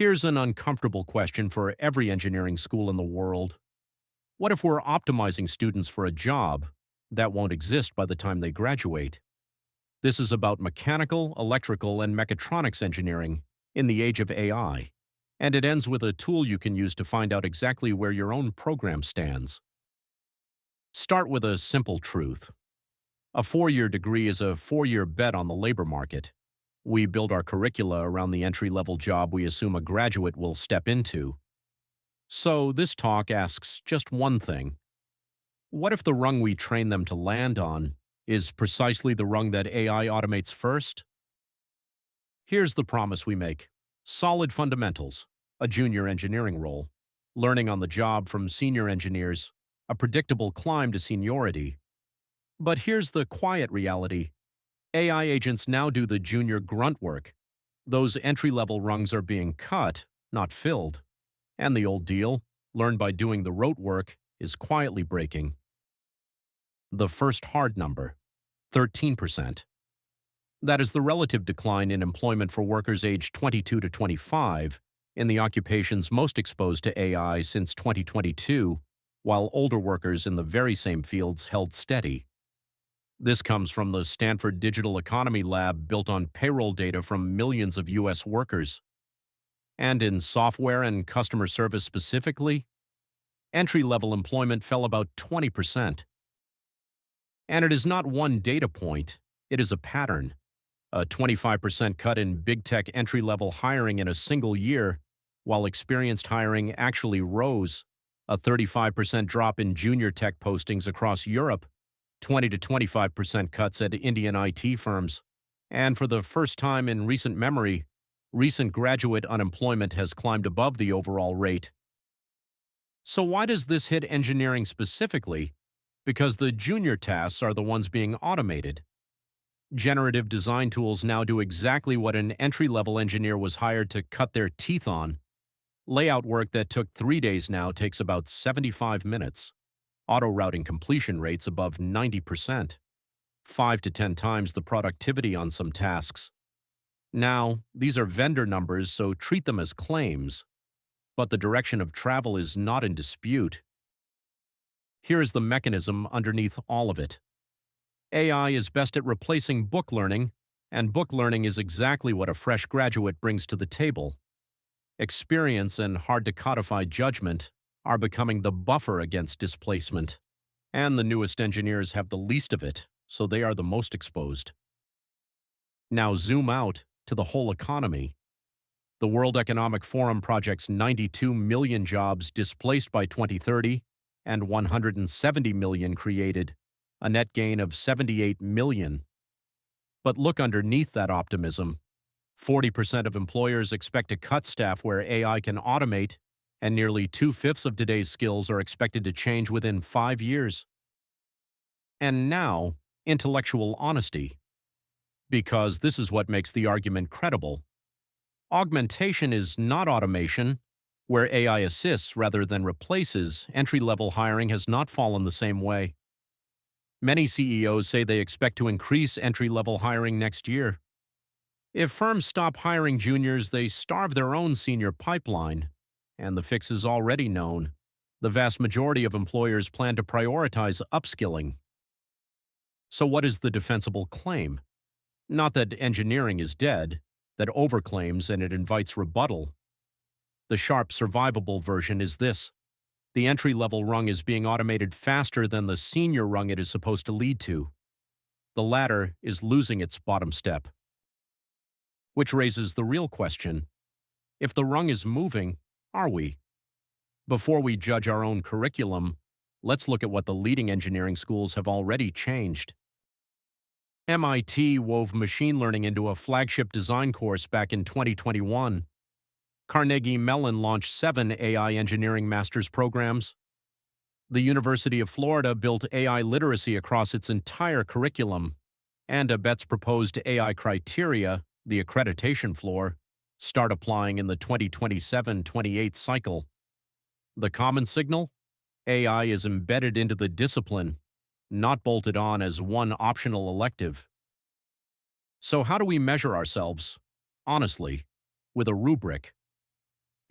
Here's an uncomfortable question for every engineering school in the world. What if we're optimizing students for a job that won't exist by the time they graduate? This is about mechanical, electrical, and mechatronics engineering in the age of AI. And it ends with a tool you can use to find out exactly where your own program stands. Start with a simple truth. A four-year degree is a four-year bet on the labor market. We build our curricula around the entry-level job we assume a graduate will step into. So this talk asks just one thing. What if the rung we train them to land on is precisely the rung that AI automates first? Here's the promise we make. Solid fundamentals, a junior engineering role, learning on the job from senior engineers, a predictable climb to seniority. But here's the quiet reality. AI agents now do the junior grunt work. Those entry-level rungs are being cut, not filled. And the old deal, learn by doing the rote work, is quietly breaking. The first hard number, 13%. That is the relative decline in employment for workers aged 22 to 25 in the occupations most exposed to AI since 2022, while older workers in the very same fields held steady. This comes from the Stanford Digital Economy Lab built on payroll data from millions of U.S. workers. And in software and customer service specifically, entry-level employment fell about 20%. And it is not one data point, it is a pattern. A 25% cut in big tech entry-level hiring in a single year, while experienced hiring actually rose. A 35% drop in junior tech postings across Europe, 20 to 25% cuts at Indian IT firms. And for the first time in recent memory, recent graduate unemployment has climbed above the overall rate. So why does this hit engineering specifically? Because the junior tasks are the ones being automated. Generative design tools now do exactly what an entry-level engineer was hired to cut their teeth on. Layout work that took 3 days now takes about 75 minutes. Auto-routing completion rates above 90%. 5 to 10 times the productivity on some tasks. Now, these are vendor numbers, so treat them as claims. But the direction of travel is not in dispute. Here is the mechanism underneath all of it. AI is best at replacing book learning, and book learning is exactly what a fresh graduate brings to the table. Experience and hard-to-codify judgment are becoming the buffer against displacement. And the newest engineers have the least of it, so they are the most exposed. Now zoom out to the whole economy. The World Economic Forum projects 92 million jobs displaced by 2030 and 170 million created, a net gain of 78 million. But look underneath that optimism. 40% of employers expect to cut staff where AI can automate, and nearly 2/5 of today's skills are expected to change within 5 years. And now, intellectual honesty. Because this is what makes the argument credible. Augmentation is not automation. Where AI assists rather than replaces, entry-level hiring has not fallen the same way. Many CEOs say they expect to increase entry-level hiring next year. If firms stop hiring juniors, they starve their own senior pipeline. And the fix is already known. The vast majority of employers plan to prioritize upskilling. So what is the defensible claim? Not that engineering is dead, that overclaims and it invites rebuttal. The sharp, survivable version is this. The entry-level rung is being automated faster than the senior rung it is supposed to lead to. The latter is losing its bottom step. Which raises the real question. If the rung is moving, are we? Before we judge our own curriculum, let's look at what the leading engineering schools have already changed. MIT wove machine learning into a flagship design course back in 2021. Carnegie Mellon launched 7 AI engineering master's programs. The University of Florida built AI literacy across its entire curriculum, and ABET's proposed AI criteria, the accreditation floor, start applying in the 2027-28 cycle. The common signal? AI is embedded into the discipline, not bolted on as one optional elective. So how do we measure ourselves? Honestly, with a rubric.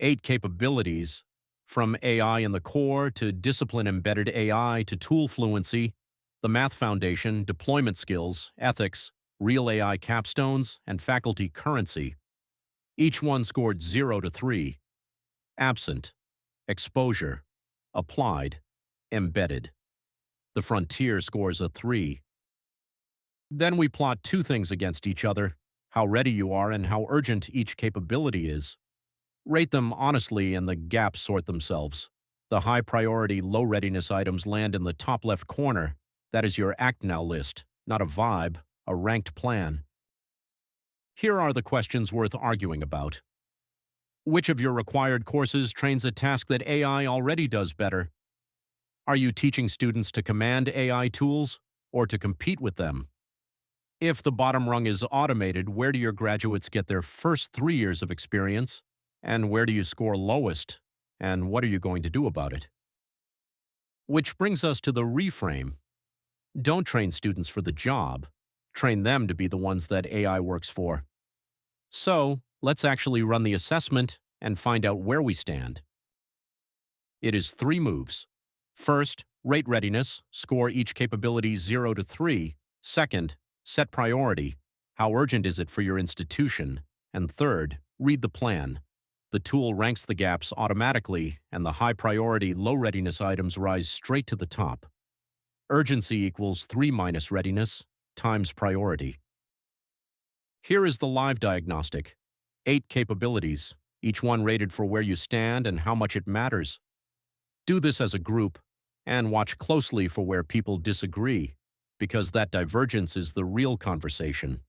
8 capabilities, from AI in the core to discipline-embedded AI to tool fluency, the math foundation, deployment skills, ethics, real AI capstones, and faculty currency. Each one scored 0 to 3. Absent, exposure, applied, embedded. The frontier scores a 3. Then we plot two things against each other: how ready you are and how urgent each capability is. Rate them honestly and the gaps sort themselves. The high-priority, low-readiness items land in the top left corner. That is your Act Now list, not a vibe, a ranked plan. Here are the questions worth arguing about. Which of your required courses trains a task that AI already does better? Are you teaching students to command AI tools or to compete with them? If the bottom rung is automated, where do your graduates get their first 3 years of experience? And where do you score lowest? And what are you going to do about it? Which brings us to the reframe. Don't train students for the job. Train them to be the ones that AI works for. So, let's actually run the assessment and find out where we stand. It is 3 moves. First, rate readiness, score each capability 0 to 3. Second, set priority. How urgent is it for your institution? And third, read the plan. The tool ranks the gaps automatically, and the high-priority, low-readiness items rise straight to the top. Urgency equals 3 minus readiness times priority. Here is the live diagnostic. 8 capabilities, each one rated for where you stand and how much it matters. Do this as a group, and watch closely for where people disagree, because that divergence is the real conversation.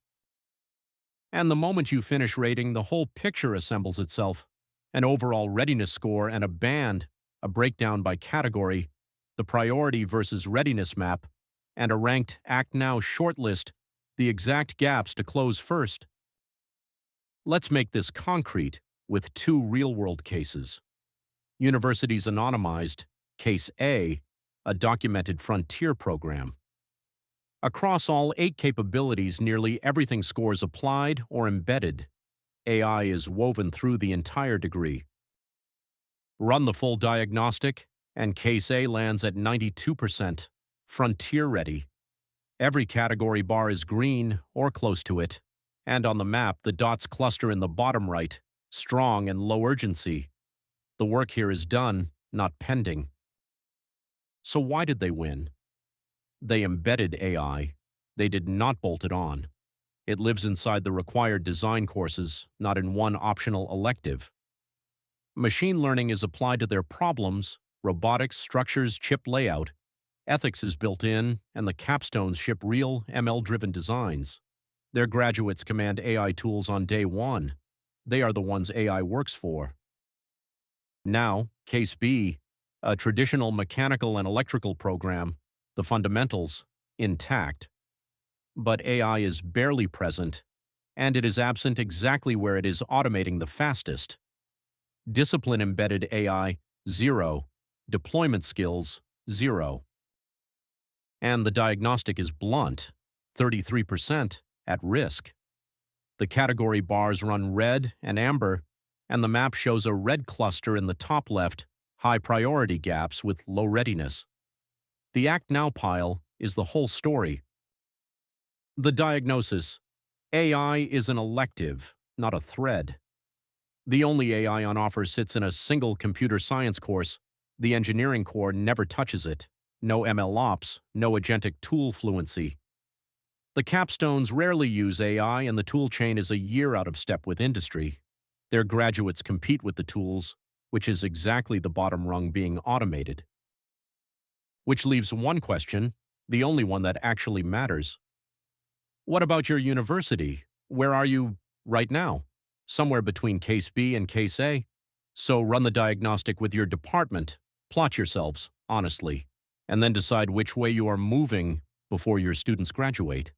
And the moment you finish rating, the whole picture assembles itself. An overall readiness score and a band, a breakdown by category, the priority versus readiness map, and a ranked Act Now shortlist, the exact gaps to close first. Let's make this concrete with 2 real-world cases. Universities Anonymized, Case A, a documented frontier program. Across all 8 capabilities, nearly everything scores applied or embedded. AI is woven through the entire degree. Run the full diagnostic, and Case A lands at 92%, frontier ready. Every category bar is green or close to it, and on the map the dots cluster in the bottom right, strong and low urgency. The work here is done, not pending. So why did they win? They embedded AI. They did not bolt it on. It lives inside the required design courses, not in one optional elective. Machine learning is applied to their problems: robotics, structures, chip layout. Ethics is built in, and the capstones ship real ML-driven designs. Their graduates command AI tools on day 1. They are the ones AI works for. Now, Case B, a traditional mechanical and electrical program, the fundamentals, intact. But AI is barely present, and it is absent exactly where it is automating the fastest. Discipline-embedded AI, 0. Deployment skills, 0. And the diagnostic is blunt, 33% at risk. The category bars run red and amber, and the map shows a red cluster in the top left, high-priority gaps with low readiness. The Act Now pile is the whole story. The diagnosis: AI is an elective, not a thread. The only AI on offer sits in a single computer science course. The engineering core never touches it. No ML ops, no agentic tool fluency. The capstones rarely use AI, and the tool chain is a year out of step with industry. Their graduates compete with the tools, which is exactly the bottom rung being automated. Which leaves one question, the only one that actually matters. What about your university? Where are you right now? Somewhere between Case B and Case A. So run the diagnostic with your department, plot yourselves, honestly, and then decide which way you are moving before your students graduate.